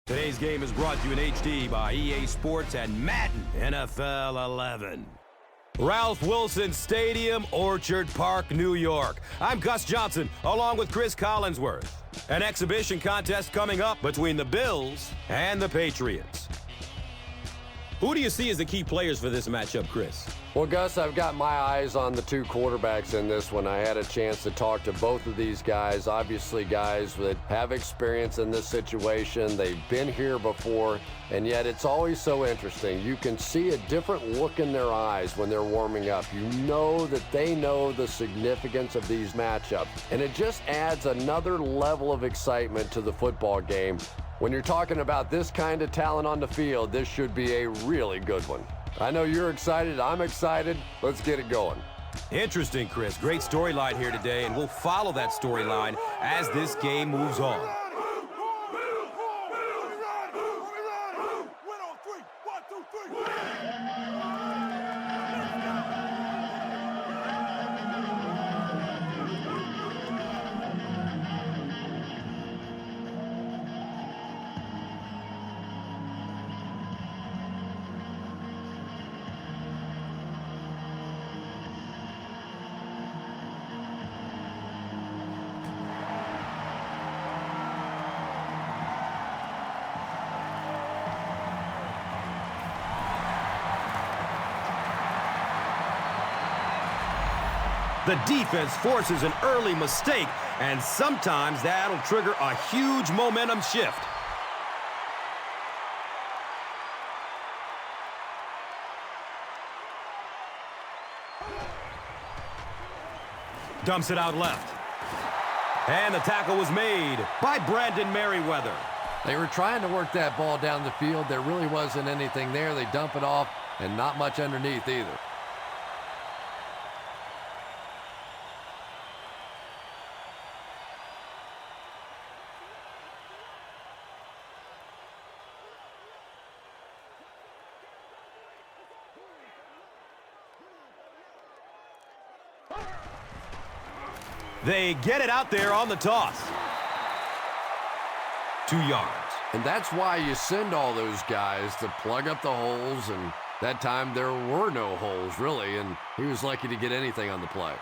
Today's game is brought to you in HD by EA Sports and Madden NFL 11. Ralph Wilson Stadium, Orchard Park, New York. I'm Gus Johnson, along with Chris Collinsworth. An exhibition contest coming up between the Bills and the Patriots. Who do you see as the key players for this matchup, Chris? Well, Gus, I've got my eyes on the two quarterbacks in this one. I had a chance to talk to both of these guys, obviously guys that have experience in this situation. They've been here before, and yet it's always so interesting. You can see a different look in their eyes when they're warming up. You know that they know the significance of these matchups, and it just adds another level of excitement to the football game. When you're talking about this kind of talent on the field, this should be a really good one. I know you're excited. I'm excited. Let's get it going. Interesting, Chris. Great storyline here today, and we'll follow that storyline as this game moves on. The defense forces an early mistake, and sometimes that'll trigger a huge momentum shift. Dumps it out left. And the tackle was made by Brandon Merriweather. They were trying to work that ball down the field. There really wasn't anything there. They dump it off, and not much underneath either. They get it out there on the toss. 2 yards. And that's why you send all those guys to plug up the holes, and that time there were no holes, really, and he was lucky to get anything on the play.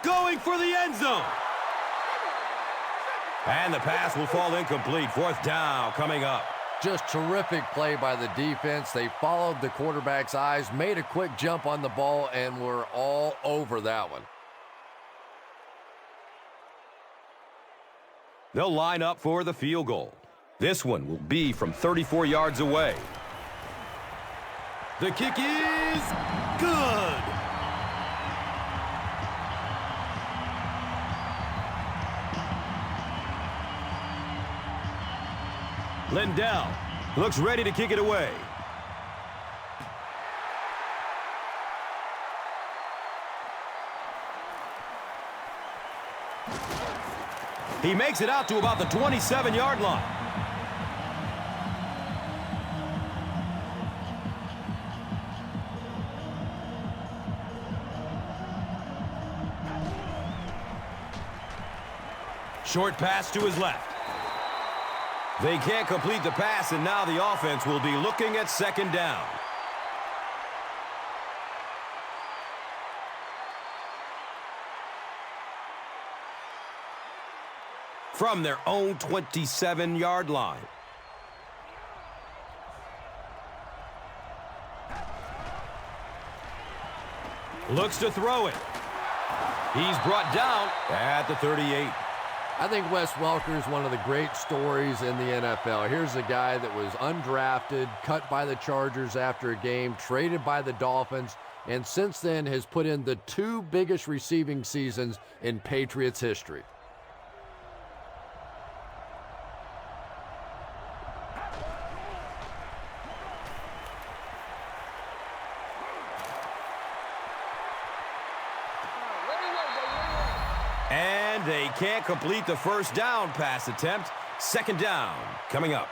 Going for the end zone. And the pass will fall incomplete. 4th down coming up. Just terrific play by the defense. They followed the quarterback's eyes, made a quick jump on the ball, and were all over that one. They'll line up for the field goal. This one will be from 34 yards away. The kick is good. Lindell looks ready to kick it away. He makes it out to about the 27-yard line. Short pass to his left. They can't complete the pass, and now the offense will be looking at 2nd down. From their own 27-yard line. Looks to throw it. He's brought down at the 38. I think Wes Welker is one of the great stories in the NFL. Here's a guy that was undrafted, cut by the Chargers after a game, traded by the Dolphins, and since then has put in the 2 biggest receiving seasons in Patriots history. And they can't complete the 1st down pass attempt. 2nd down coming up.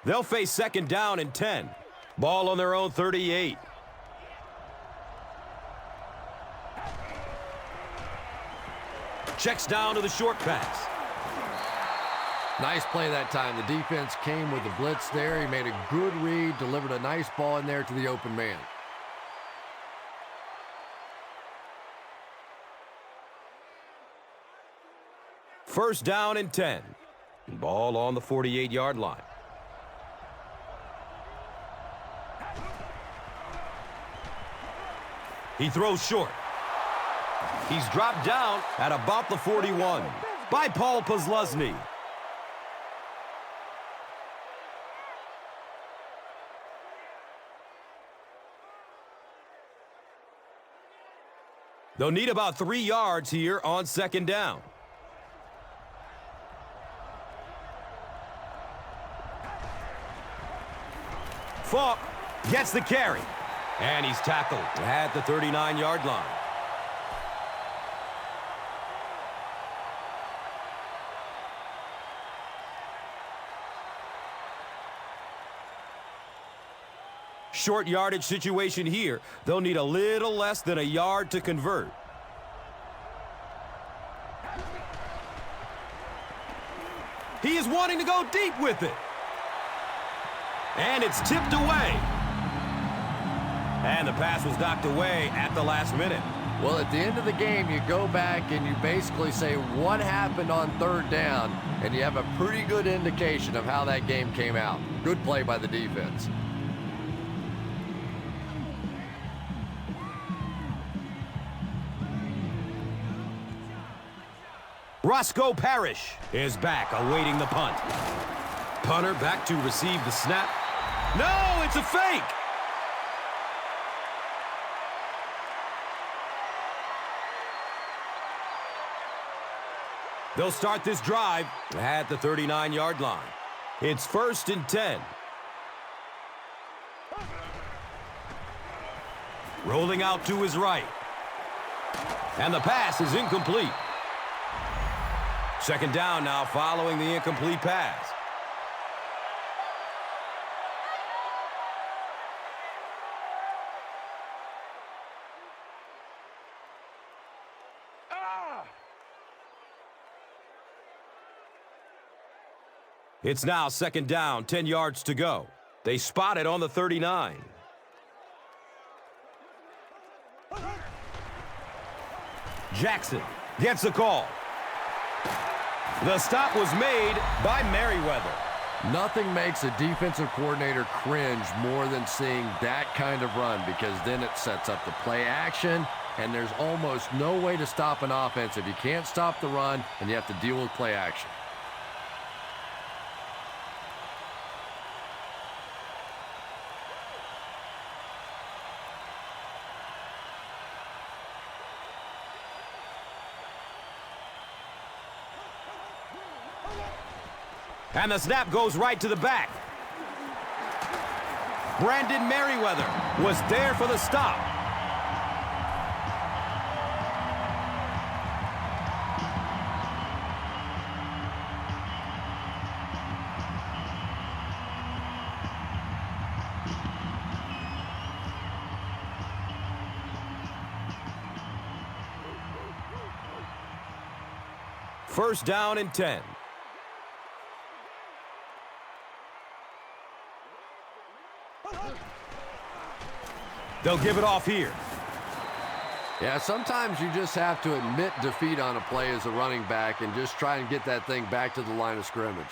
They'll face second down and 10. Ball on their own 38. Checks down to the short pass. Nice play that time. The defense came with the blitz there. He made a good read, delivered a nice ball in there to the open man. First down and 10. Ball on the 48-yard line. He throws short. He's dropped down at about the 41 by Paul Posluszny. They'll need about 3 yards here on second down. Falk gets the carry. And he's tackled at the 39-yard line. Short yardage situation here. They'll need a little less than a yard to convert. He is wanting to go deep with it. And it's tipped away. And the pass was knocked away at the last minute. Well, at the end of the game, you go back and you basically say what happened on third down, and you have a pretty good indication of how that game came out. Good play by the defense. Roscoe Parrish is back, awaiting the punt. Punter back to receive the snap. No, it's a fake! They'll start this drive at the 39-yard line. It's first and 10. Rolling out to his right. And the pass is incomplete. Second down now following the incomplete pass. It's now second down, 10 yards to go. They spot it on the 39. Jackson gets the call. The stop was made by Merriweather. Nothing makes a defensive coordinator cringe more than seeing that kind of run, because then it sets up the play action, and there's almost no way to stop an offense if you can't stop the run and you have to deal with play action. And the snap goes right to the back. Brandon Merriweather was there for the stop. First down and 10. They'll give it off here. Yeah, sometimes you just have to admit defeat on a play as a running back and just try and get that thing back to the line of scrimmage.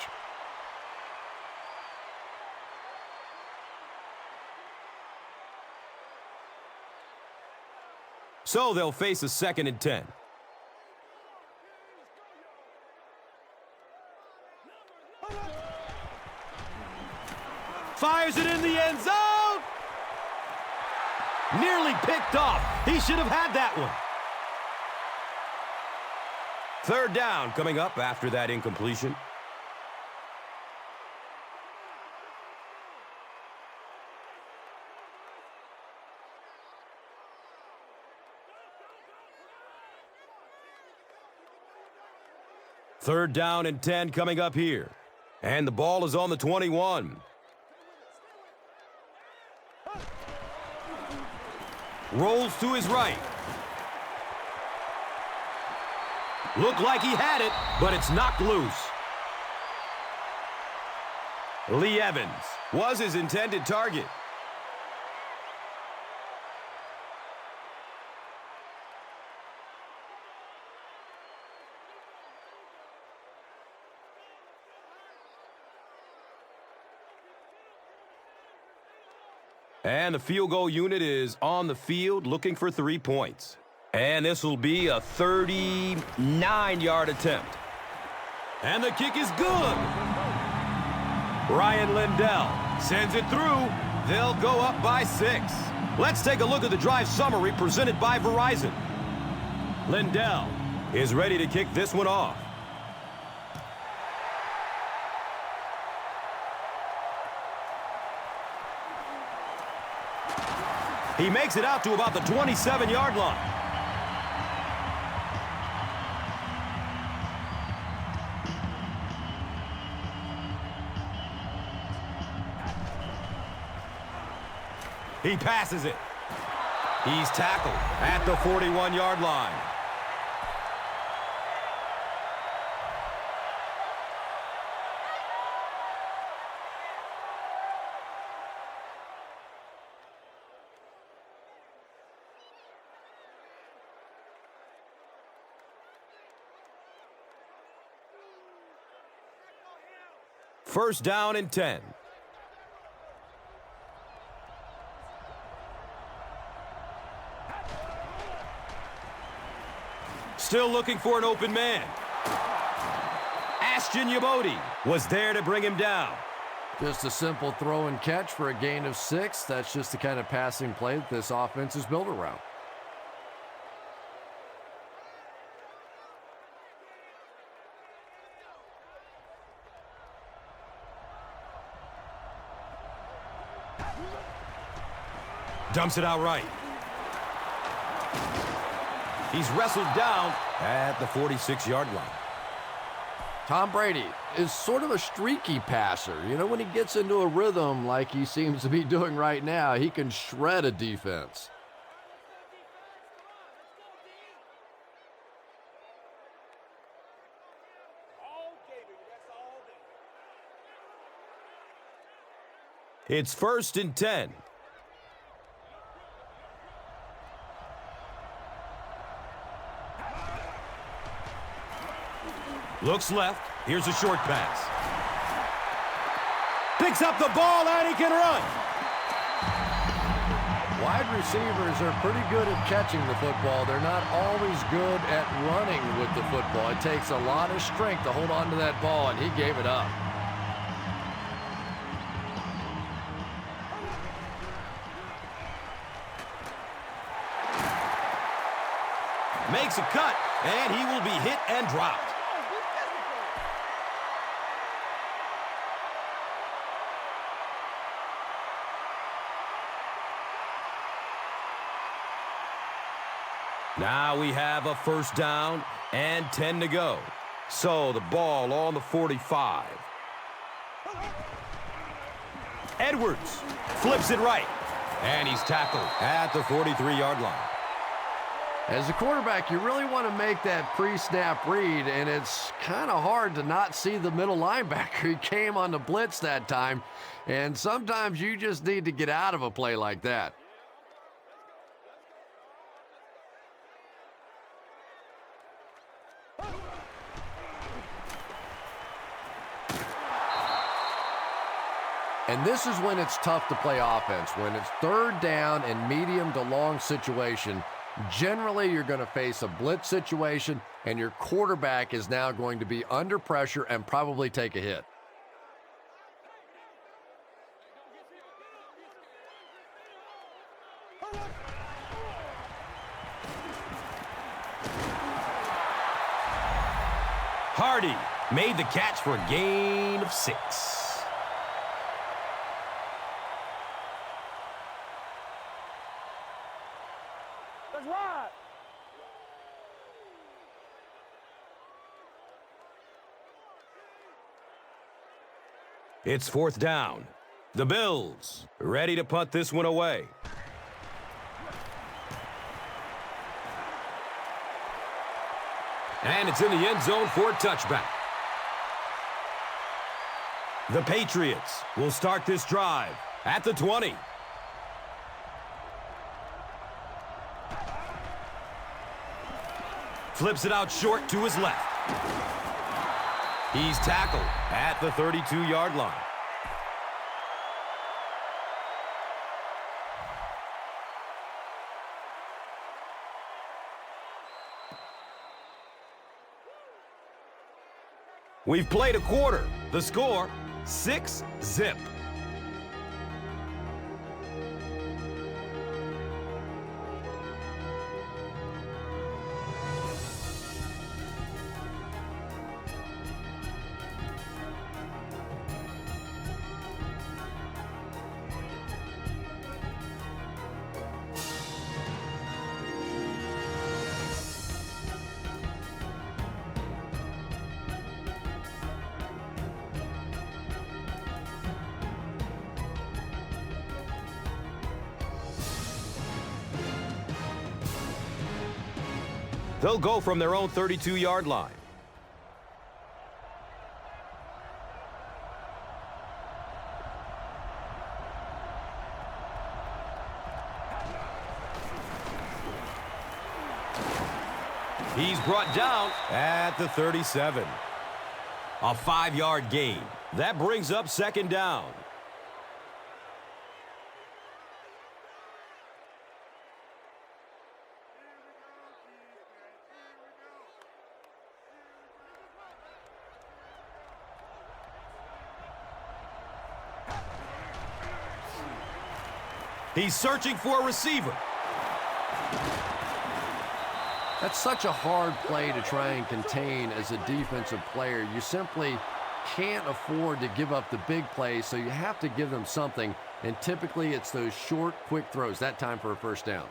So they'll face a second and 10. Fires it in the end zone. Nearly picked off. He should have had that one. Third down coming up after that incompletion. Third down and 10 coming up here. And the ball is on the 21. rolls to his right. Looked like he had it, but it's knocked loose. Lee Evans was his intended target. And the field goal unit is on the field looking for 3 points. And this will be a 39-yard attempt. And the kick is good. Ryan Lindell sends it through. They'll go up by 6. Let's take a look at the drive summary presented by Verizon. Lindell is ready to kick this one off. He makes it out to about the 27-yard line. He passes it. He's tackled at the 41-yard line. First down and 10. Still looking for an open man. Ashton Yabodi was there to bring him down. Just a simple throw and catch for a gain of 6. That's just the kind of passing play that this offense is built around. Dumps it out right. He's wrestled down at the 46-yard line. Tom Brady is sort of a streaky passer. You know, when he gets into a rhythm like he seems to be doing right now, he can shred a defense. It's first and 10. Looks left. Here's a short pass. Picks up the ball and he can run. Wide receivers are pretty good at catching the football. They're not always good at running with the football. It takes a lot of strength to hold on to that ball, and he gave it up. Makes a cut, and he will be hit and dropped. Now we have a first down and 10 to go. So the ball on the 45. Edwards flips it right, and he's tackled at the 43-yard line. As a quarterback, you really want to make that pre-snap read, and it's kind of hard to not see the middle linebacker. He came on the blitz that time, and sometimes you just need to get out of a play like that. And this is when it's tough to play offense. When it's third down and medium to long situation, generally you're going to face a blitz situation, and your quarterback is now going to be under pressure and probably take a hit. Hardy made the catch for a gain of 6. It's fourth down. The Bills ready to punt this one away. And it's in the end zone for a touchback. The Patriots will start this drive at the 20. Flips it out short to his left. He's tackled at the 32-yard line. We've played a quarter. The score, 6-0. They'll go from their own 32-yard line. He's brought down at the 37. A 5-yard gain. That brings up second down. He's searching for a receiver. That's such a hard play to try and contain as a defensive player. You simply can't afford to give up the big plays, so you have to give them something, and typically it's those short, quick throws, that time for a first down.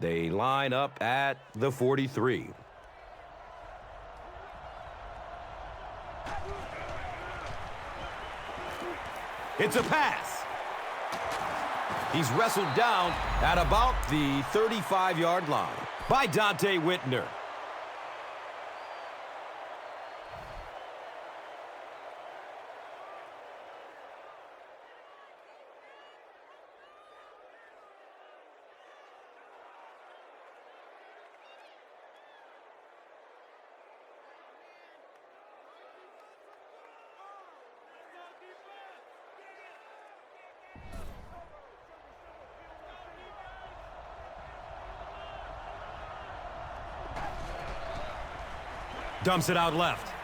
They line up at the 43. It's a pass. He's wrestled down at about the 35-yard line by Dante Whitner. Dumps it out left.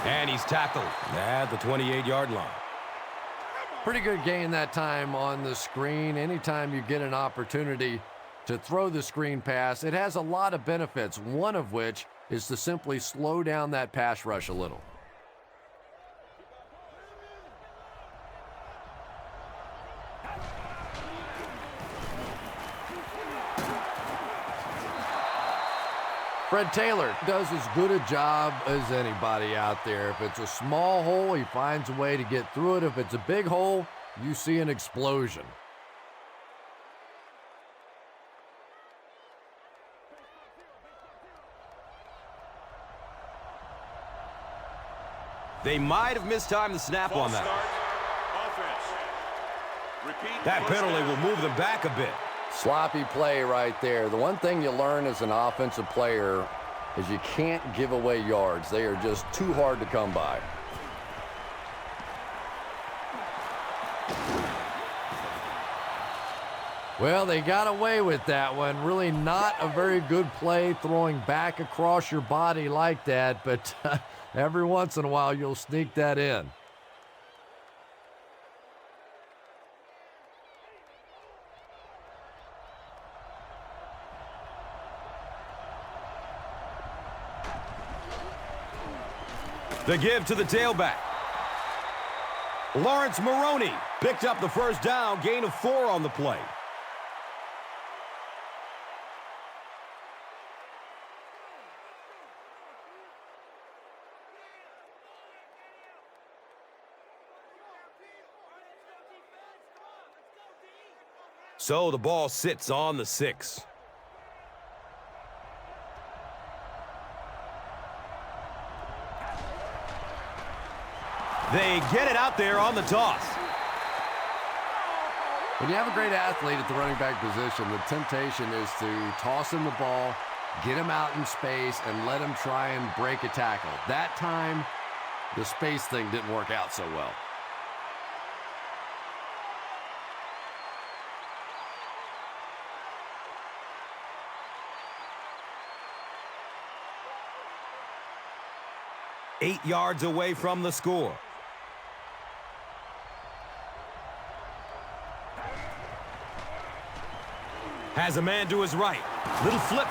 And he's tackled at the 28-yard line. Pretty good gain that time on the screen. Anytime you get an opportunity to throw the screen pass, it has a lot of benefits, one of which is to simply slow down that pass rush a little. Fred Taylor does as good a job as anybody out there. If it's a small hole, he finds a way to get through it. If it's a big hole, you see an explosion. They might have mistimed the snap on that. That penalty will move them back a bit. Sloppy play right there. The one thing you learn as an offensive player is you can't give away yards. They are just too hard to come by. Well, they got away with that one. Really not a very good play throwing back across your body like that, but every once in a while you'll sneak that in. The give to the tailback. Lawrence Maroney picked up the first down, gain of 4 on the play. So the ball sits on the 6. They get it out there on the toss. When you have a great athlete at the running back position, the temptation is to toss him the ball, get him out in space, and let him try and break a tackle. That time, the space thing didn't work out so well. Eight yards away from the score. Has a man to his right. Little flip.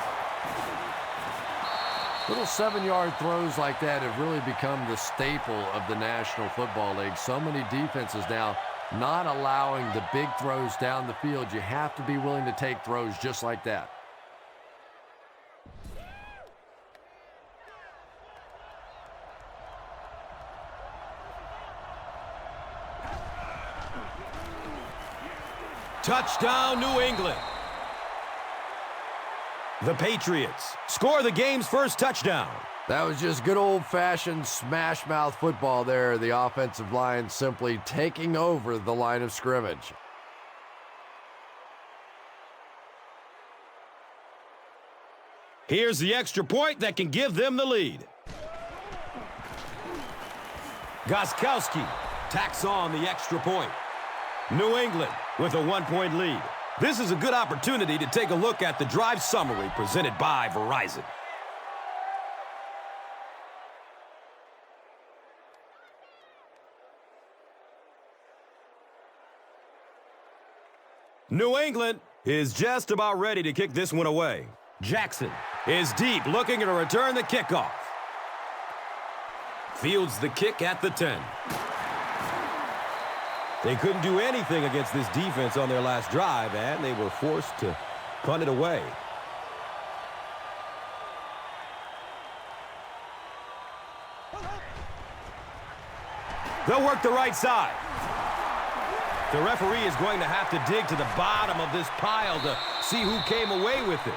Little 7-yard throws like that have really become the staple of the National Football League. So many defenses now not allowing the big throws down the field. You have to be willing to take throws just like that. Touchdown, New England. The Patriots score the game's first touchdown. That was just good old-fashioned smash-mouth football there. The offensive line simply taking over the line of scrimmage. Here's the extra point that can give them the lead. Gostkowski tacks on the extra point. New England with a 1-point lead. This is a good opportunity to take a look at the drive summary presented by Verizon. New England is just about ready to kick this one away. Jackson is deep, looking to return the kickoff. Fields the kick at the 10. They couldn't do anything against this defense on their last drive, and they were forced to punt it away. They'll work the right side. The referee is going to have to dig to the bottom of this pile to see who came away with it.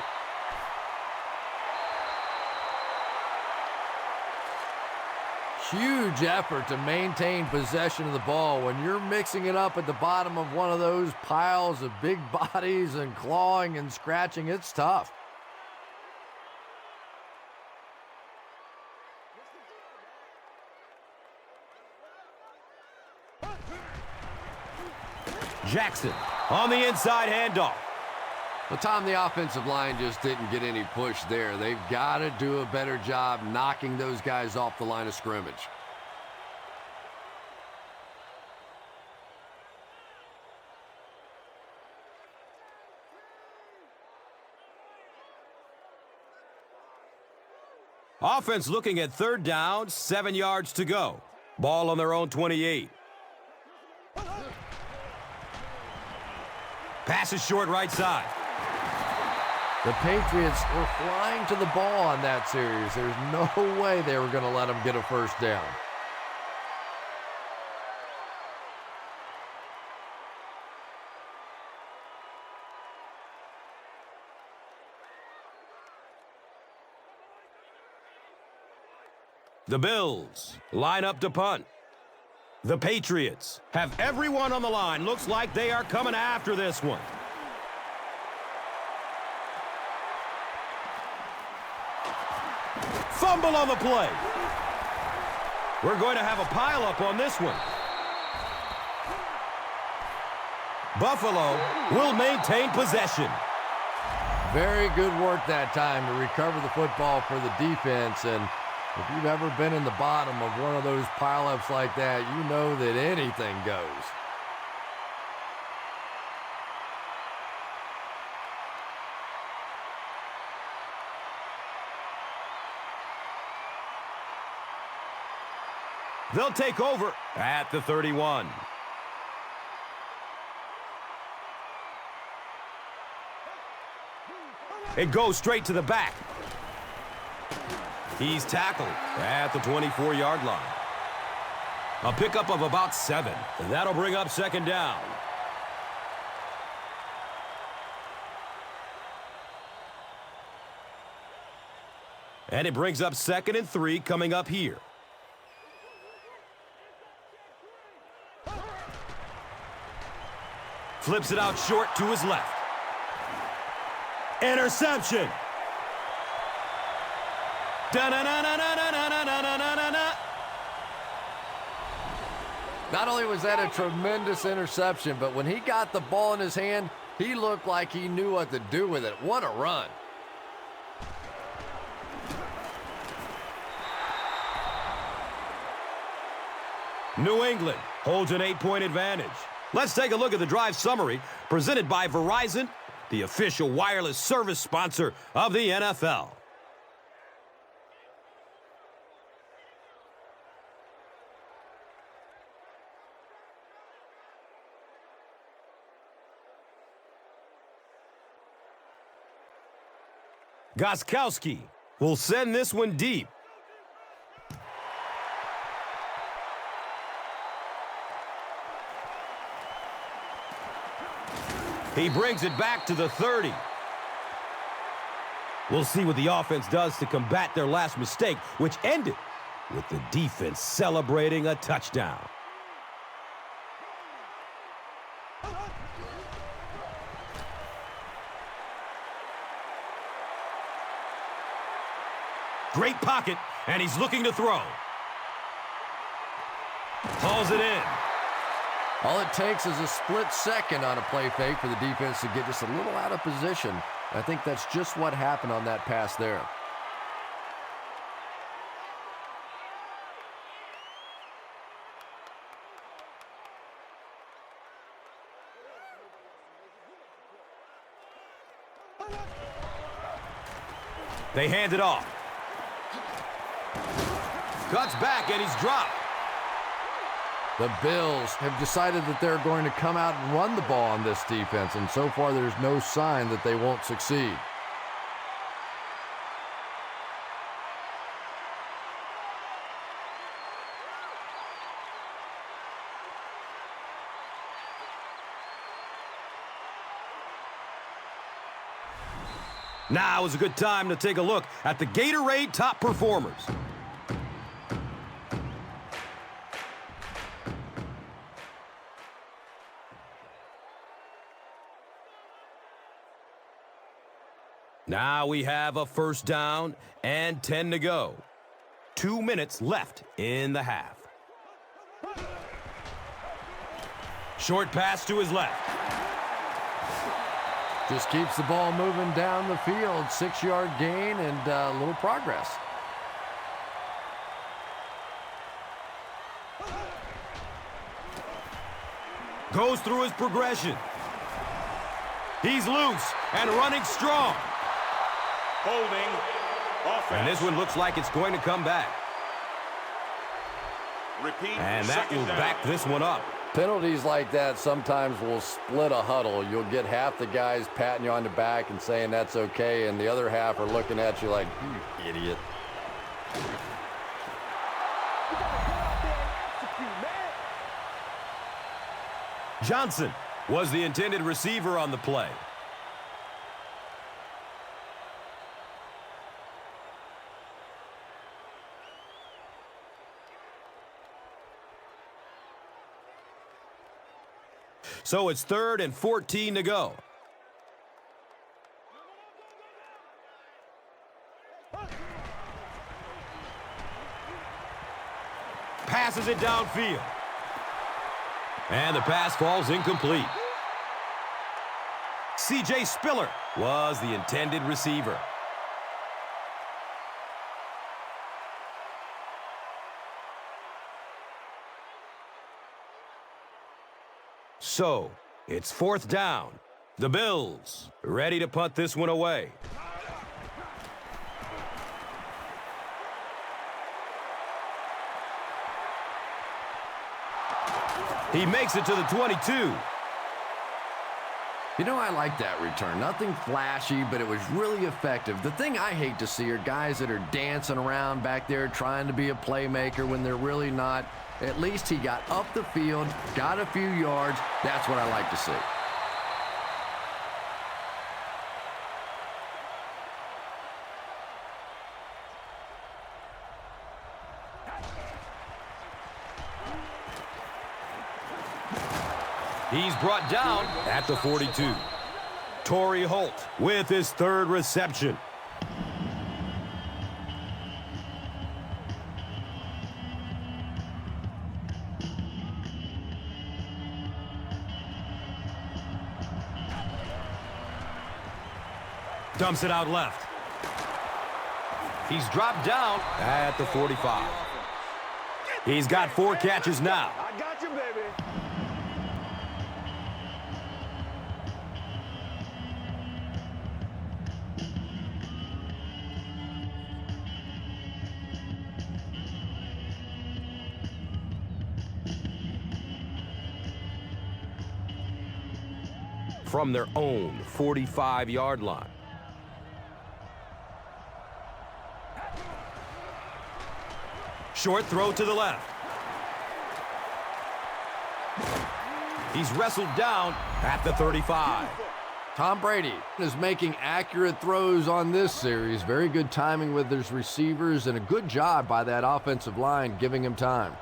Huge effort to maintain possession of the ball. When you're mixing it up at the bottom of one of those piles of big bodies and clawing and scratching, it's tough. Jackson on the inside handoff. Well, Tom, the offensive line just didn't get any push there. They've got to do a better job knocking those guys off the line of scrimmage. Offense looking at 3rd down, 7 yards to go. Ball on their own 28. Pass is short right side. The Patriots were flying to the ball on that series. There's no way they were going to let them get a first down. The Bills line up to punt. The Patriots have everyone on the line. Looks like they are coming after this one. Fumble on the play. We're going to have a pileup on this one. Buffalo will maintain possession. Very good work that time to recover the football for the defense. And if you've ever been in the bottom of one of those pileups like that, you know that anything goes. They'll take over at the 31. It goes straight to the back. He's tackled at the 24-yard line. A pickup of about 7. And that'll bring up second down. And it brings up 2nd and 3 coming up here. Flips it out short to his left. Interception. Da-na-na-na-na-na-na-na-na-na-na. Not only was that a tremendous interception, but when he got the ball in his hand, he looked like he knew what to do with it. What a run. New England holds an 8-point advantage. Let's take a look at the drive summary presented by Verizon, the official wireless service sponsor of the NFL. Gostkowski will send this one deep. He brings it back to the 30. We'll see what the offense does to combat their last mistake, which ended with the defense celebrating a touchdown. Great pocket, and he's looking to throw. Hauls it in. All it takes is a split second on a play fake for the defense to get just a little out of position. I think that's just what happened on that pass there. They hand it off. Cuts back, and he's dropped. The Bills have decided that they're going to come out and run the ball on this defense, and so far there's no sign that they won't succeed. Now is a good time to take a look at the Gatorade top performers. Now we have a first down and 10 to go. 2 minutes left in the half. Short pass to his left. Just keeps the ball moving down the field. 6-yard gain and a little progress. Goes through his progression. He's loose and running strong. Holding offense. And this one looks like it's going to come back. Repeat. And that will back this one up. Penalties like that sometimes will split a huddle. You'll get half the guys patting you on the back and saying that's okay, and the other half are looking at you like, you idiot. Johnson was the intended receiver on the play. So it's 3rd and 14 to go. Passes it downfield. And the pass falls incomplete. C.J. Spiller was the intended receiver. So, it's 4th down. The Bills ready to punt this one away. He makes it to the 22. You know, I like that return. Nothing flashy, but it was really effective. The thing I hate to see are guys that are dancing around back there trying to be a playmaker when they're really not. At least he got up the field, got a few yards. That's what I like to see. He's brought down at the 42. Torrey Holt with his third reception. Dumps it out left. He's dropped down at the 45. He's got 4 catches now. I got you, baby. From their own 45-yard line. Short throw to the left. He's wrestled down at the 35. Tom Brady is making accurate throws on this series. Very good timing with his receivers and a good job by that offensive line giving him time.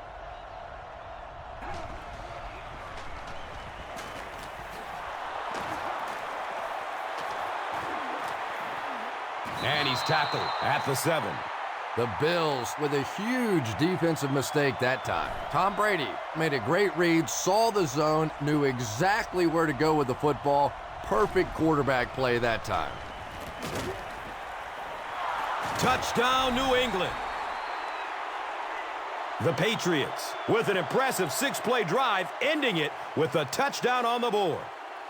And he's tackled at the 7. The Bills with a huge defensive mistake that time. Tom Brady made a great read, saw the zone, knew exactly where to go with the football. Perfect quarterback play that time. Touchdown, New England. The Patriots with an impressive 6-play drive, ending it with a touchdown on the board.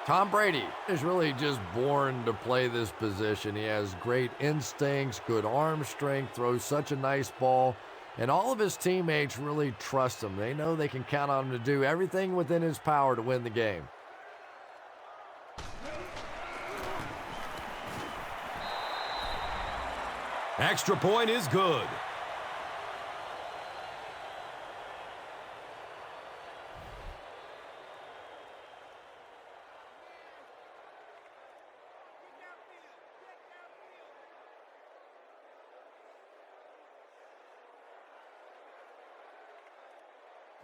Tom Brady is really just born to play this position. He has great instincts, good arm strength, throws such a nice ball, and all of his teammates really trust him. They know they can count on him to do everything within his power to win the game. Extra point is good.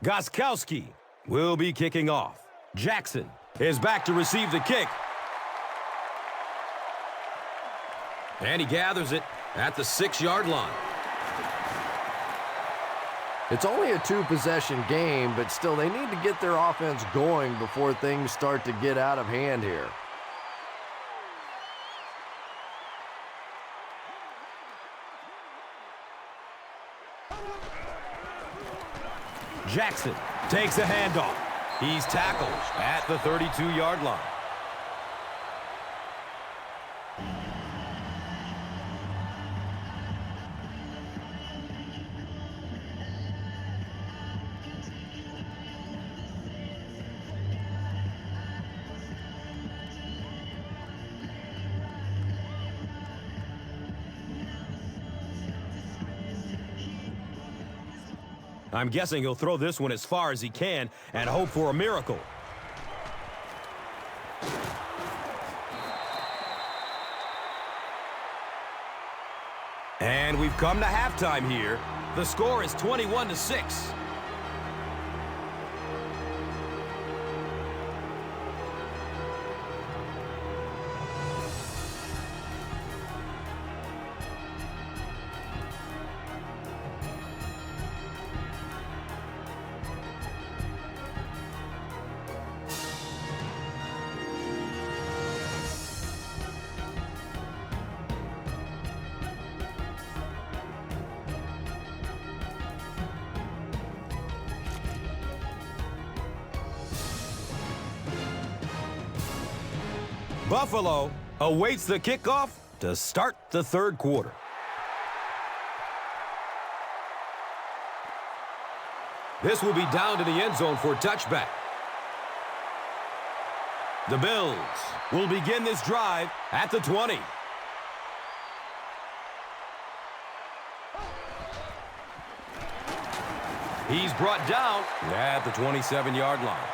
Gostkowski will be kicking off. Jackson is back to receive the kick. And he gathers it at the 6-yard line. It's only a 2-possession game, but still they need to get their offense going before things start to get out of hand here. Jackson takes a handoff. He's tackled at the 32-yard line. I'm guessing he'll throw this one as far as he can and hope for a miracle. And we've come to halftime here. The score is 21-6. Buffalo awaits the kickoff to start the third quarter. This will be down to the end zone for a touchback. The Bills will begin this drive at the 20. He's brought down at the 27-yard line.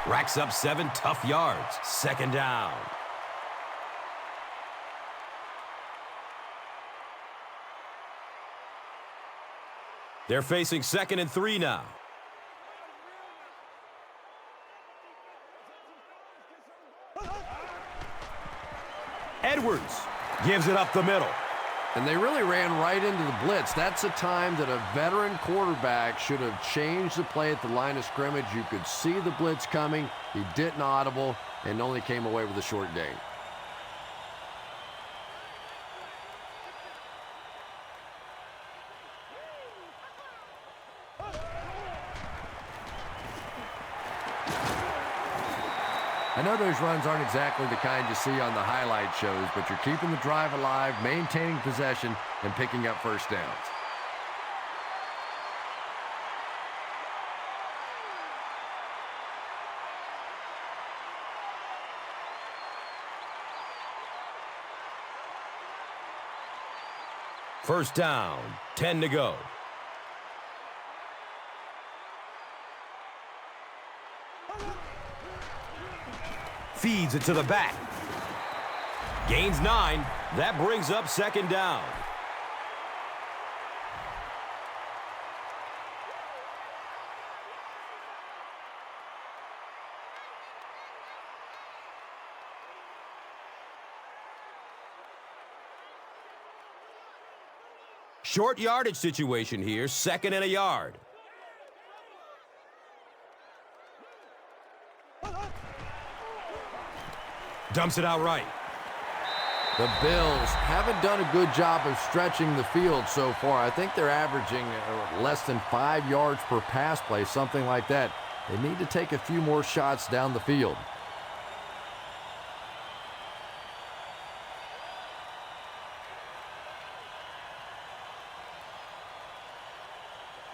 Racks up 7 tough yards. Second down. They're facing 2nd and 3 now. Edwards gives it up the middle. And they really ran right into the blitz. That's a time that a veteran quarterback should have changed the play at the line of scrimmage. You could see the blitz coming. He didn't audible and only came away with a short gain. I know those runs aren't exactly the kind you see on the highlight shows, but you're keeping the drive alive, maintaining possession, and picking up first downs. First down, 10 to go. Feeds it to the back. Gains 9. That brings up second down. Short yardage situation here, 2nd and a yard. Dumps it out right. The Bills haven't done a good job of stretching the field so far. I think they're averaging less than 5 yards per pass play, something like that. They need to take a few more shots down the field.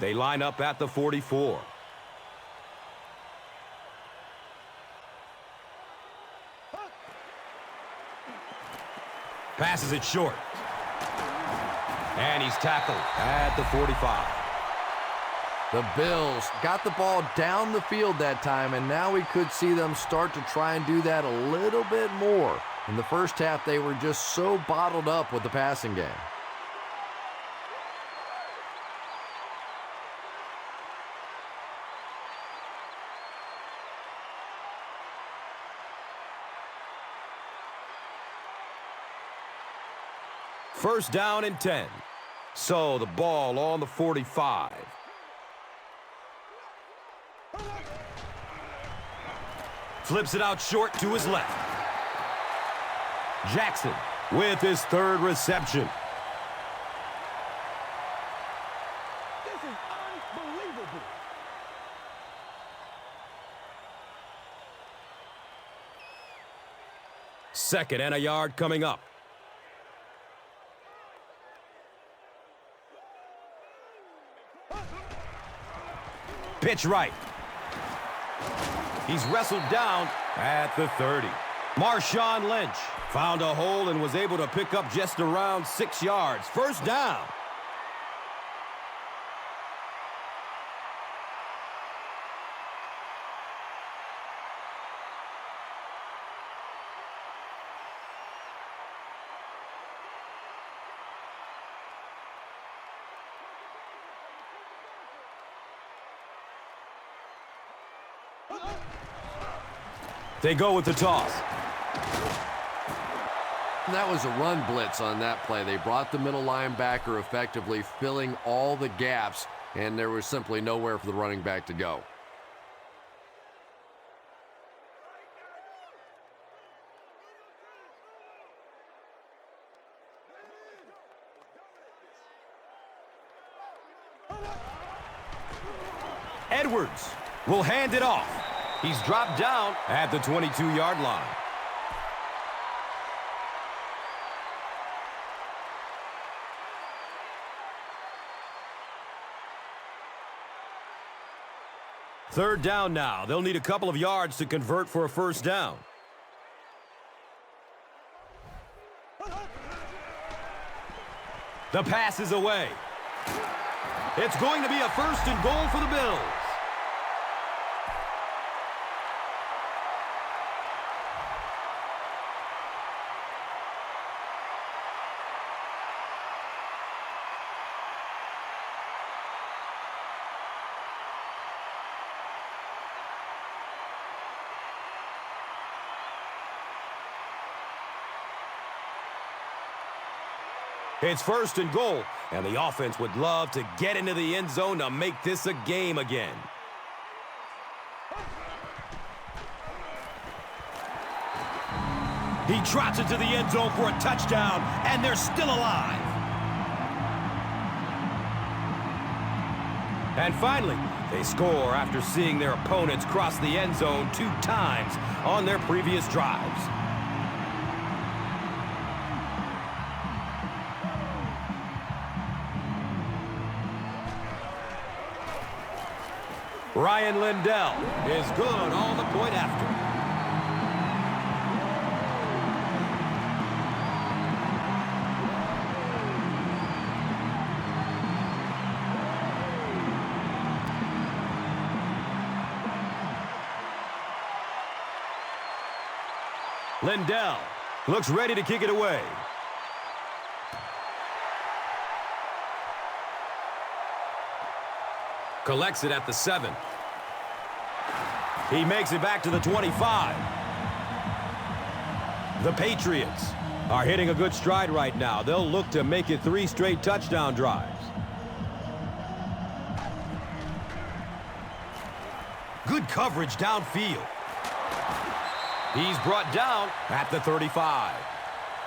They line up at the 44. Passes it short. And he's tackled at the 45. The Bills got the ball down the field that time, and now we could see them start to try and do that a little bit more. In the first half, they were just so bottled up with the passing game. First down and 10. So the ball on the 45. Flips it out short to his left. Jackson with his 3rd reception. This is unbelievable. Second and a yard coming up. Pitch right. He's wrestled down at the 30. Marshawn Lynch found a hole and was able to pick up just around 6 yards. First down. They go with the toss. That was a run blitz on that play. They brought the middle linebacker effectively, filling all the gaps, and there was simply nowhere for the running back to go. Edwards will hand it off. He's dropped down at the 22-yard line. Third down now. They'll need a couple of yards to convert for a first down. The pass is away. It's going to be a first and goal for the Bills. It's first and goal, and the offense would love to get into the end zone to make this a game again. He trots into the end zone for a touchdown, and they're still alive. And finally, they score after seeing their opponents cross the end zone 2 times on their previous drives. Ryan Lindell is good on the point after. Lindell looks ready to kick it away. Collects it at the 7. He makes it back to the 25. The Patriots are hitting a good stride right now. They'll look to make it 3 straight touchdown drives. Good coverage downfield. He's brought down at the 35.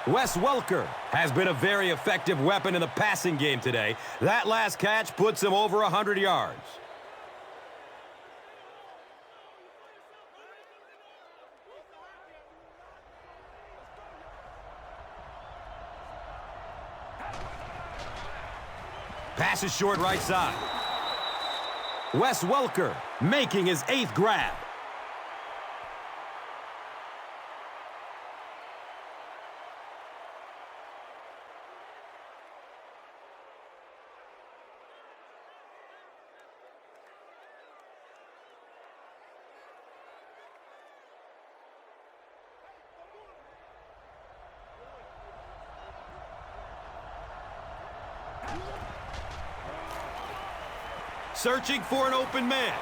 Wes Welker has been a very effective weapon in the passing game today. That last catch puts him over 100 yards. Pass is short right side. Wes Welker making his 8th grab. Searching for an open man.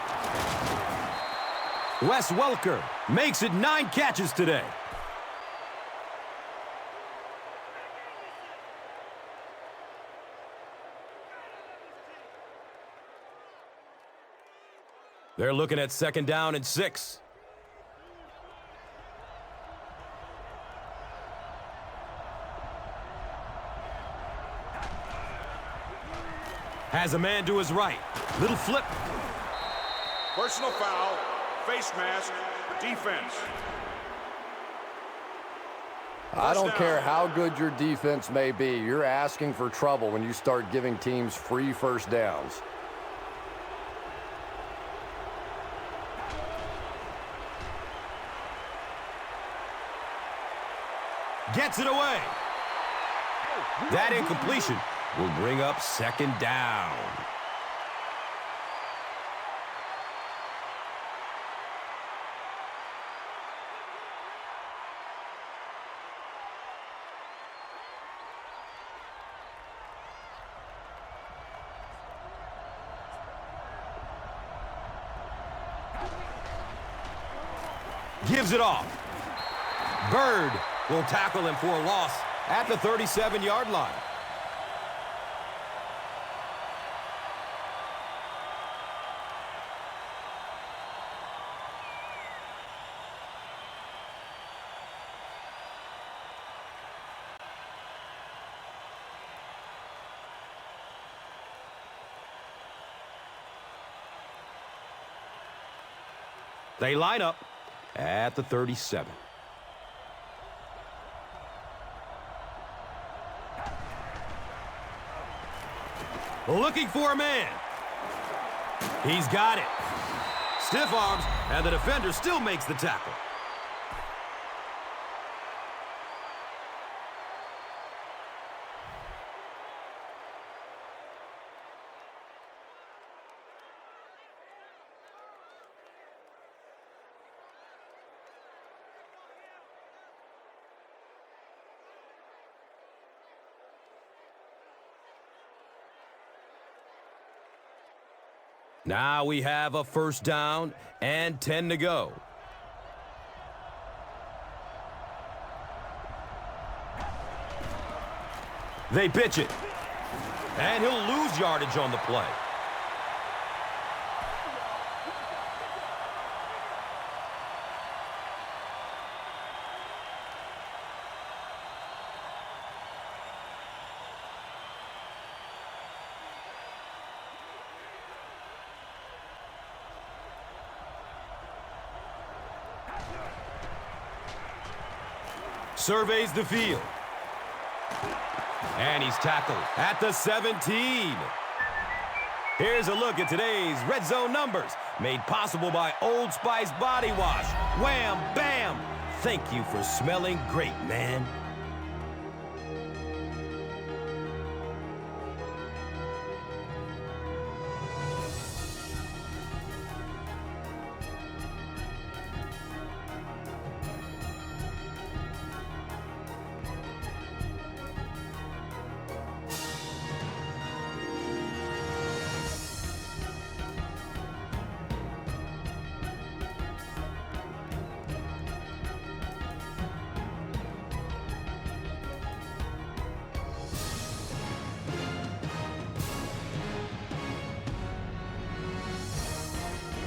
Wes Welker makes it 9 catches today. They're looking at 2nd down and 6. Has a man to his right. Little flip. Personal foul, face mask, defense. I don't care how good your defense may be. You're asking for trouble when you start giving teams free first downs. Gets it away. That incompletion will bring up 2nd down. Gives it off. Bird will tackle him for a loss at the 37-yard line. They line up at the 37. Looking for a man. He's got it. Stiff arms, and the defender still makes the tackle. Now we have a first down and 10 to go. They pitch it. And he'll lose yardage on the play. Surveys the field. And he's tackled at the 17. Here's a look at today's red zone numbers, made possible by Old Spice Body Wash. Wham, bam! Thank you for smelling great, man.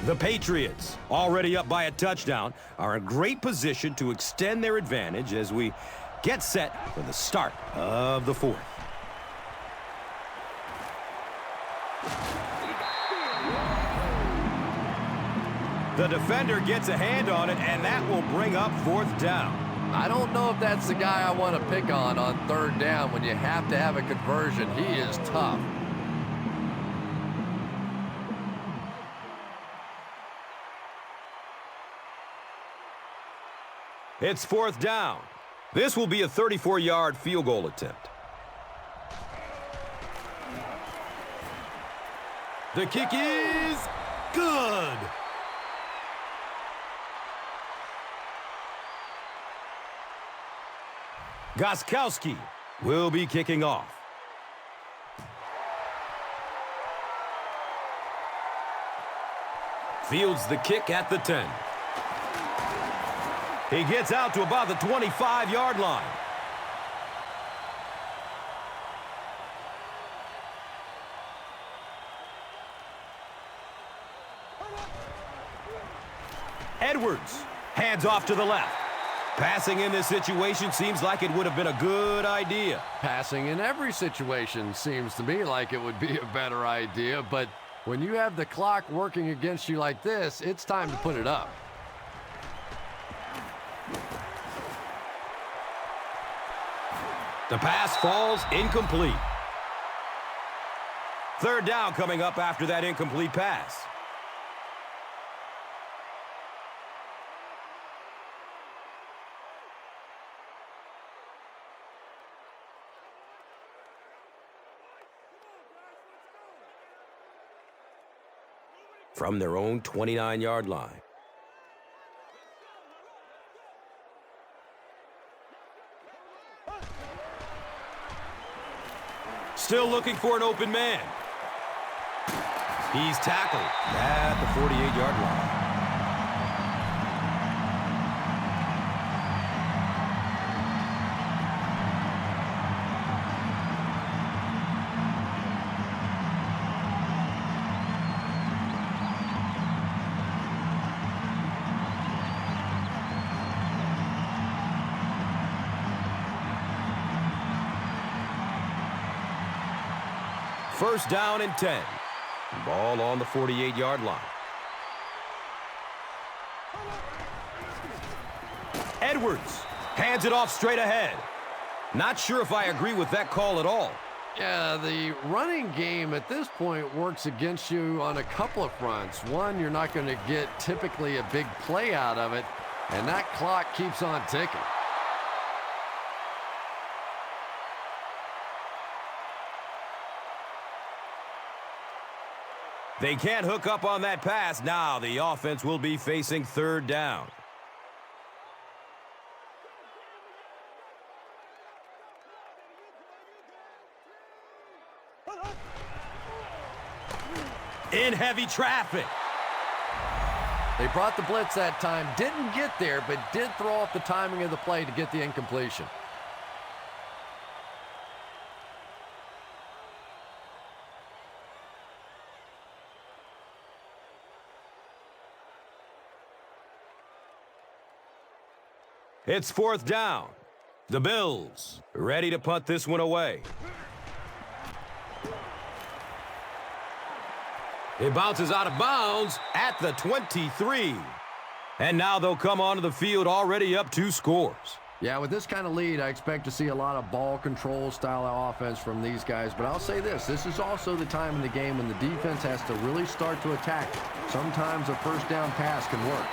The Patriots, already up by a touchdown, are in great position to extend their advantage as we get set for the start of the fourth. The defender gets a hand on it, and that will bring up fourth down. I don't know if that's the guy I want to pick on third down when you have to have a conversion. He is tough. It's fourth down. This will be a 34-yard field goal attempt. The kick is good. Gostkowski will be kicking off. Fields the kick at the 10. He gets out to about the 25-yard line. Edwards hands off to the left. Passing in this situation seems like it would have been a good idea. Passing in every situation seems to me like it would be a better idea, but when you have the clock working against you like this, it's time to put it up. The pass falls incomplete. Third down coming up after that incomplete pass. From their own 29-yard line. Still looking for an open man. He's tackled at the 48-yard line. First down and 10. Ball on the 48-yard line. Edwards hands it off straight ahead. Not sure if I agree with that call at all. Yeah, the running game at this point works against you on a couple of fronts. One, you're not going to get typically a big play out of it, and that clock keeps on ticking. They can't hook up on that pass. Now the offense will be facing third down. In heavy traffic. They brought the blitz that time, didn't get there, but did throw off the timing of the play to get the incompletion. It's fourth down. The Bills ready to punt this one away. It bounces out of bounds at the 23. And now they'll come onto the field already up 2 scores. Yeah, with this kind of lead, I expect to see a lot of ball control style of offense from these guys. But I'll say this is also the time in the game when the defense has to really start to attack. Sometimes a first down pass can work.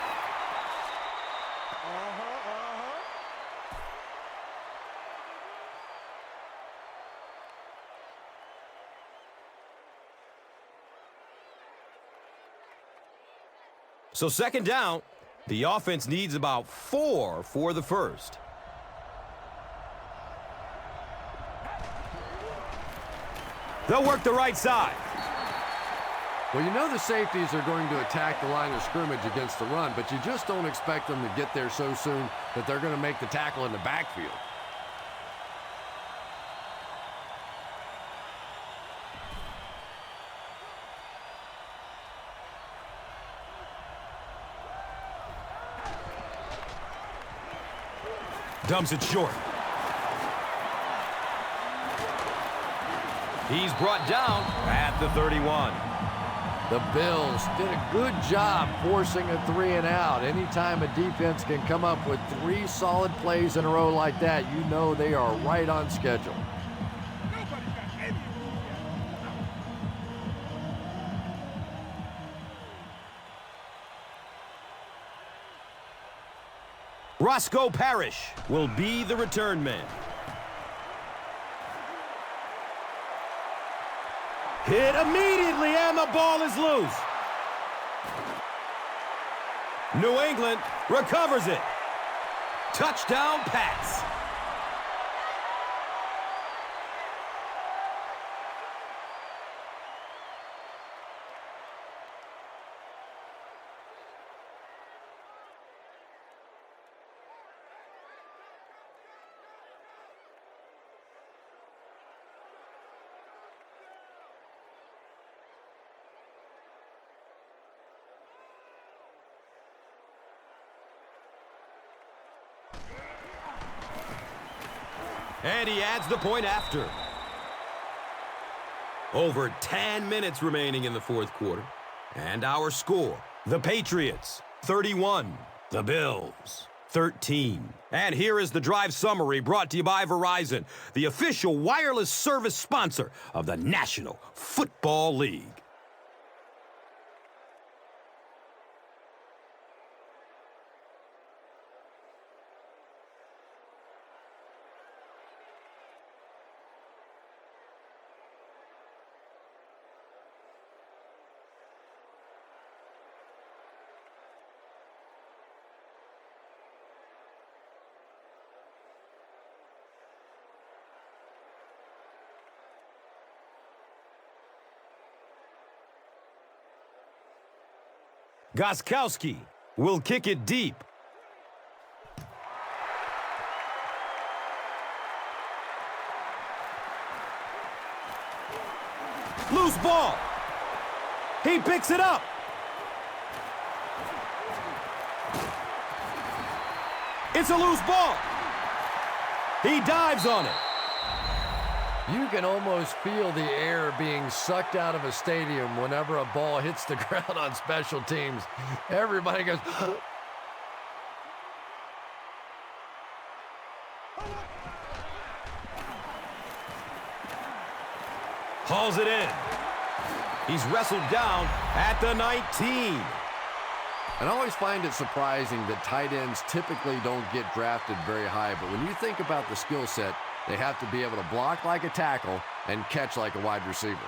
So second down, the offense needs about 4 for the first. They'll work the right side. Well, you know the safeties are going to attack the line of scrimmage against the run, but you just don't expect them to get there so soon that they're going to make the tackle in the backfield. Dumps it short. He's brought down at the 31. The Bills did a good job forcing a 3 and out. Anytime a defense can come up with 3 solid plays in a row like that, you know they are right on schedule. Roscoe Parrish will be the return man. Hit immediately, and the ball is loose. New England recovers it. Touchdown Pats. And he adds the point after. Over 10 minutes remaining in the fourth quarter. And our score, the Patriots, 31. The Bills, 13. And here is the drive summary brought to you by Verizon, the official wireless service sponsor of the National Football League. Gostkowski will kick it deep. Loose ball. He picks it up. It's a loose ball. He dives on it. You can almost feel the air being sucked out of a stadium whenever a ball hits the ground on special teams. Everybody goes, Hauls it in. He's wrestled down at the 19. And I always find it surprising that tight ends typically don't get drafted very high, but when you think about the skill set, they have to be able to block like a tackle and catch like a wide receiver.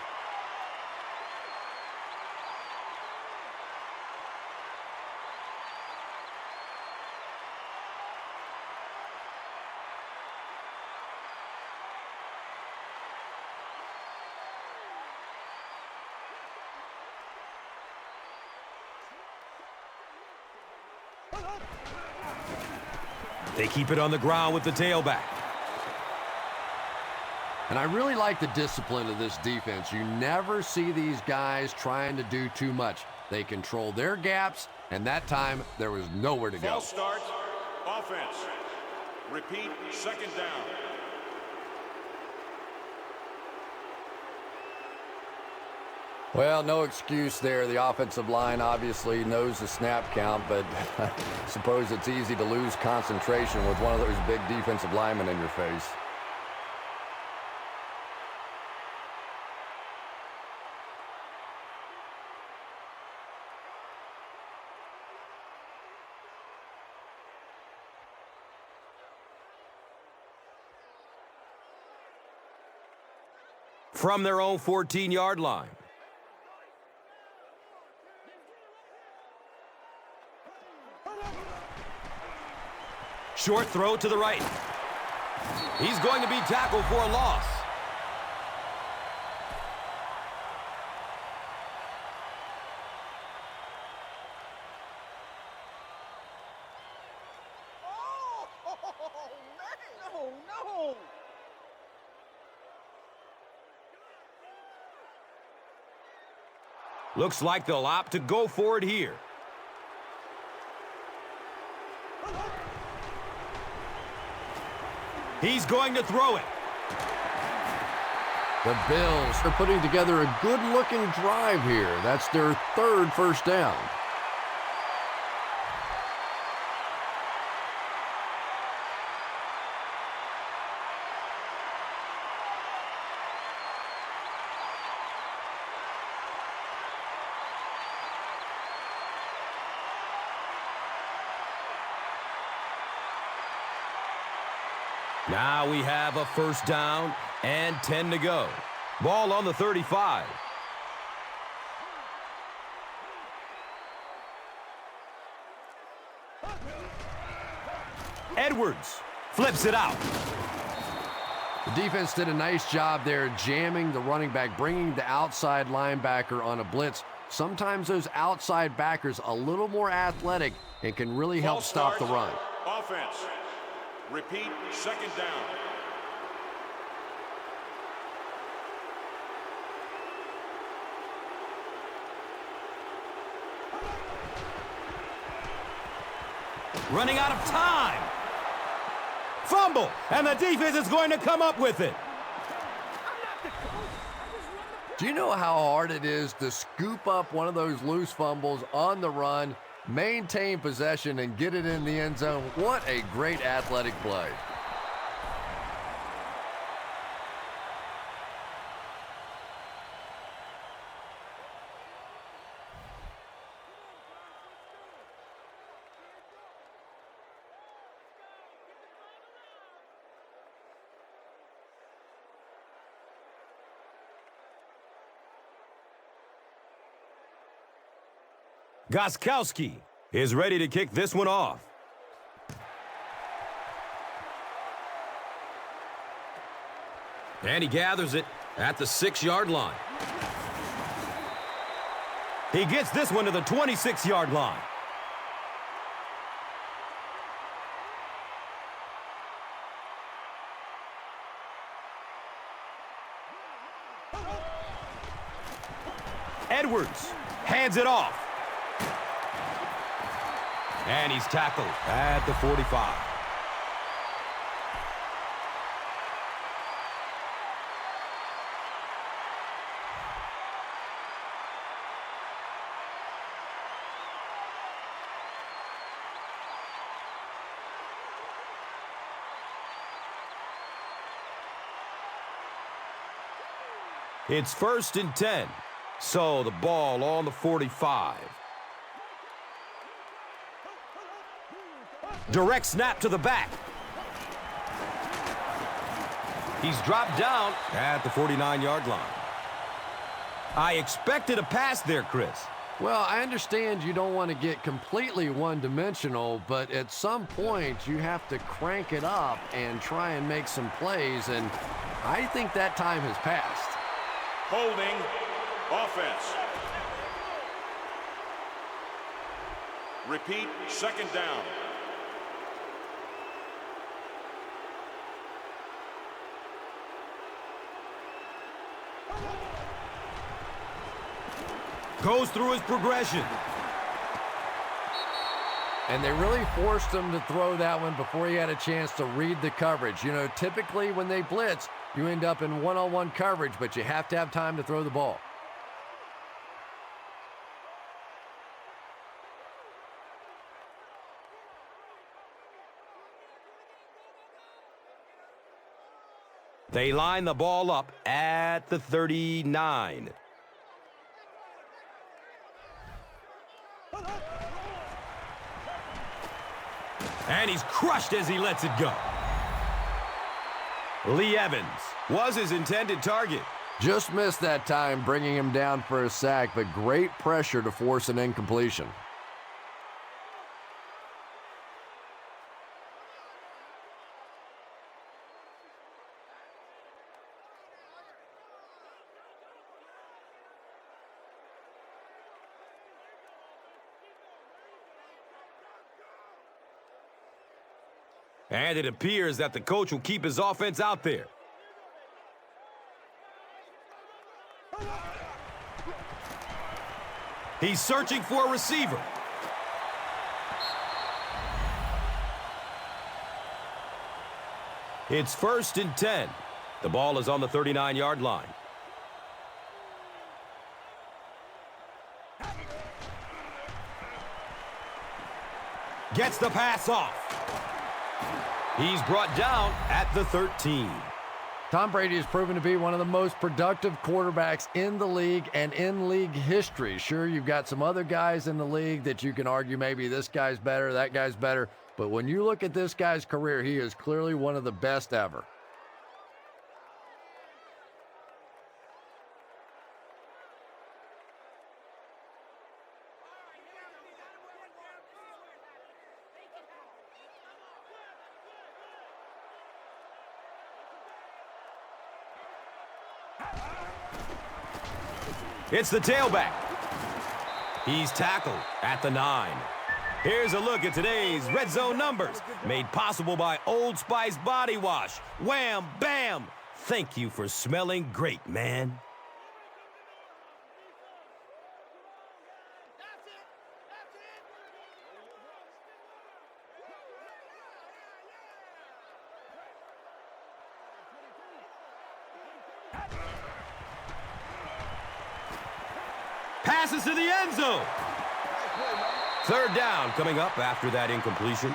They keep it on the ground with the tailback. And I really like the discipline of this defense. You never see these guys trying to do too much. They control their gaps, and that time there was nowhere to go. False start, offense. Repeat, second down. Well, no excuse there. The offensive line obviously knows the snap count, but I suppose it's easy to lose concentration with one of those big defensive linemen in your face. From their own 14-yard line. Short throw to the right. He's going to be tackled for a loss. Oh, man, no. Looks like they'll opt to go for it here. He's going to throw it. The Bills are putting together a good-looking drive here. That's their third first down. Now we have a first down and 10 to go. Ball on the 35. Edwards flips it out. The defense did a nice job there jamming the running back, bringing the outside linebacker on a blitz. Sometimes those outside backers a little more athletic and can really help stop the run. Offense. Repeat, second down. Running out of time. Fumble, and the defense is going to come up with it. Do you know how hard it is to scoop up one of those loose fumbles on the run, maintain possession, and get it in the end zone? What a great athletic play. Gostkowski is ready to kick this one off. And he gathers it at the 6-yard line. He gets this one to the 26-yard line. Edwards hands it off. And he's tackled at the 45. It's 1st and 10. So the ball on the 45. Direct snap to the back. He's dropped down at the 49-yard line. I expected a pass there, Chris. Well, I understand you don't want to get completely one-dimensional, but at some point you have to crank it up and try and make some plays, and I think that time has passed. Holding offense. Repeat, 2nd down. Goes through his progression. And they really forced him to throw that one before he had a chance to read the coverage. You know, typically when they blitz, you end up in one-on-one coverage, but you have to have time to throw the ball. They line the ball up at the 39. And he's crushed as he lets it go. Lee Evans was his intended target. Just missed that time, bringing him down for a sack, but great pressure to force an incompletion. And it appears that the coach will keep his offense out there. He's searching for a receiver. It's 1st and 10. The ball is on the 39-yard line. Gets the pass off. He's brought down at the 13. Tom Brady has proven to be one of the most productive quarterbacks in the league and in league history. Sure, you've got some other guys in the league that you can argue maybe this guy's better, that guy's better. But when you look at this guy's career, he is clearly one of the best ever. It's the tailback. He's tackled at the 9. Here's a look at today's red zone numbers, made possible by Old Spice Body Wash. Wham, bam! Thank you for smelling great, man. Passes to the end zone. 3rd down coming up after that incompletion.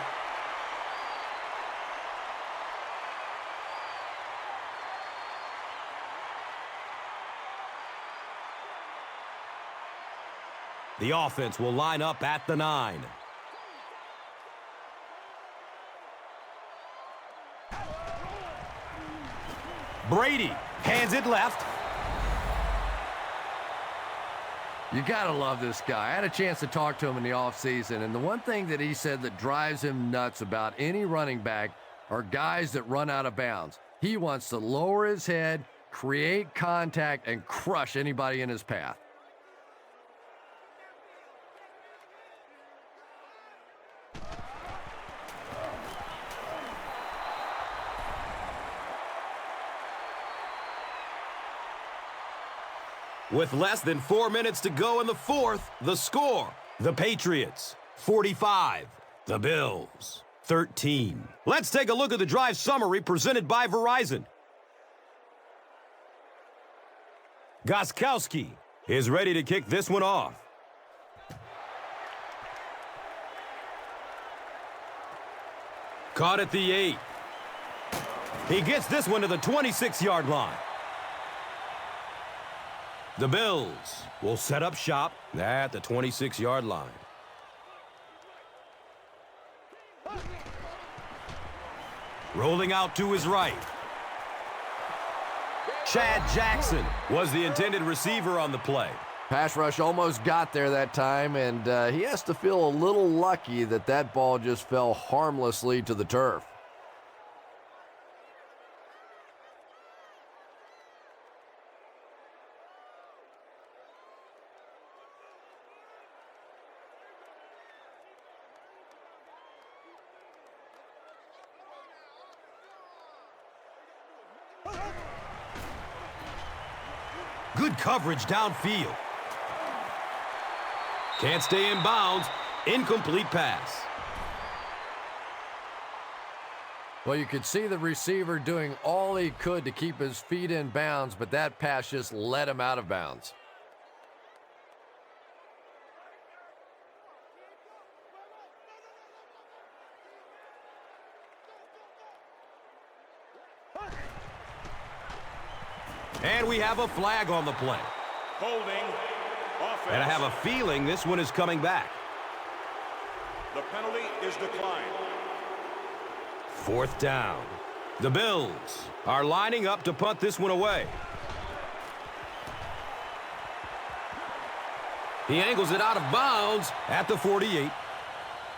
The offense will line up at the 9. Brady hands it left. You got to love this guy. I had a chance to talk to him in the offseason, and the one thing that he said that drives him nuts about any running back are guys that run out of bounds. He wants to lower his head, create contact, and crush anybody in his path. With less than 4 minutes to go in the 4th, the score, the Patriots, 45, the Bills, 13. Let's take a look at the drive summary presented by Verizon. Gostkowski is ready to kick this one off. Caught at the 8. He gets this one to the 26-yard line. The Bills will set up shop at the 26-yard line. Rolling out to his right. Chad Jackson was the intended receiver on the play. Pass rush almost got there that time, and he has to feel a little lucky that that ball just fell harmlessly to the turf. Good coverage downfield. Can't stay in bounds. Incomplete pass. Well, you could see the receiver doing all he could to keep his feet in bounds, but that pass just let him out of bounds. And we have a flag on the play. Holding. Offense. And I have a feeling this one is coming back. The penalty is declined. 4th down. The Bills are lining up to punt this one away. He angles it out of bounds at the 48.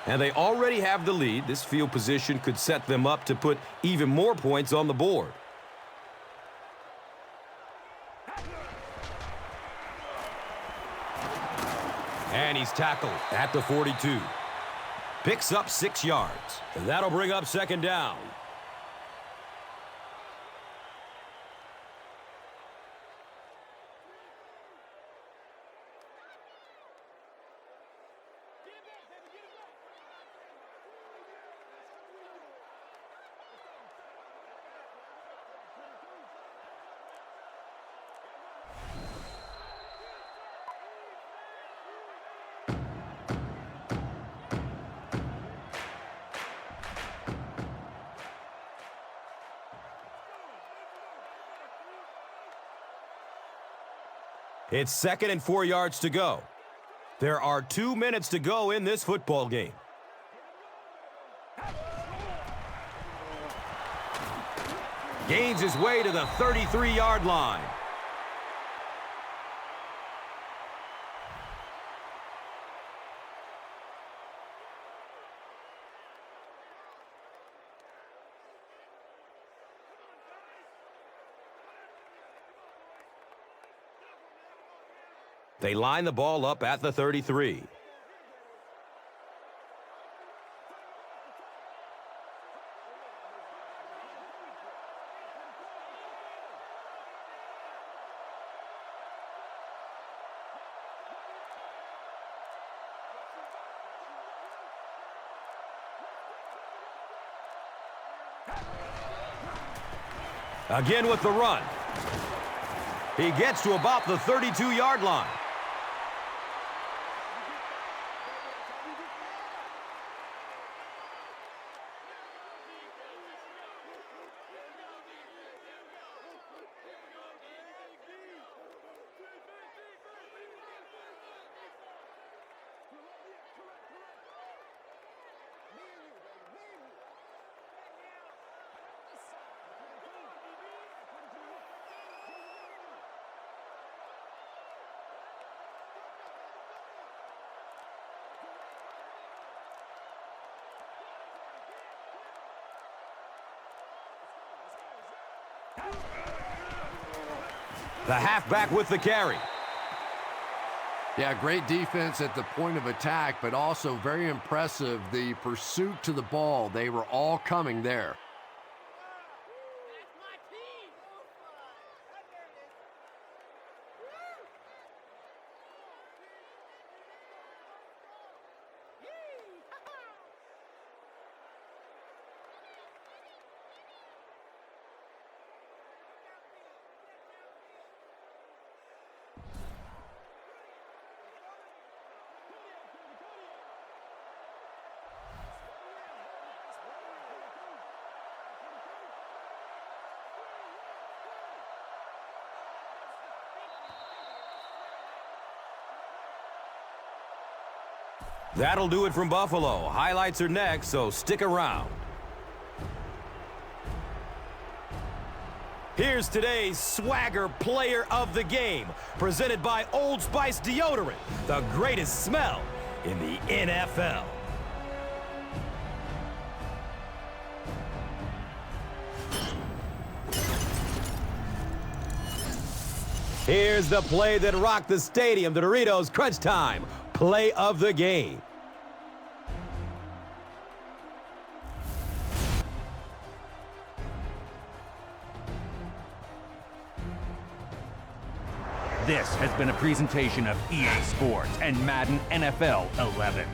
And they already have the lead. This field position could set them up to put even more points on the board. And he's tackled at the 42. Picks up 6 yards. And that'll bring up 2nd down. It's 2nd and 4 yards to go. There are 2 minutes to go in this football game. Gains his way to the 33-yard line. They line the ball up at the 33. Again with the run. He gets to about the 32-yard line. The halfback with the carry. Yeah, great defense at the point of attack, but also very impressive, the pursuit to the ball. They were all coming there. That'll do it from Buffalo. Highlights are next, so stick around. Here's today's Swagger Player of the Game, presented by Old Spice Deodorant, the greatest smell in the NFL. Here's the play that rocked the stadium, the Doritos Crunch Time Play of the Game. This has been a presentation of EA Sports and Madden NFL 11.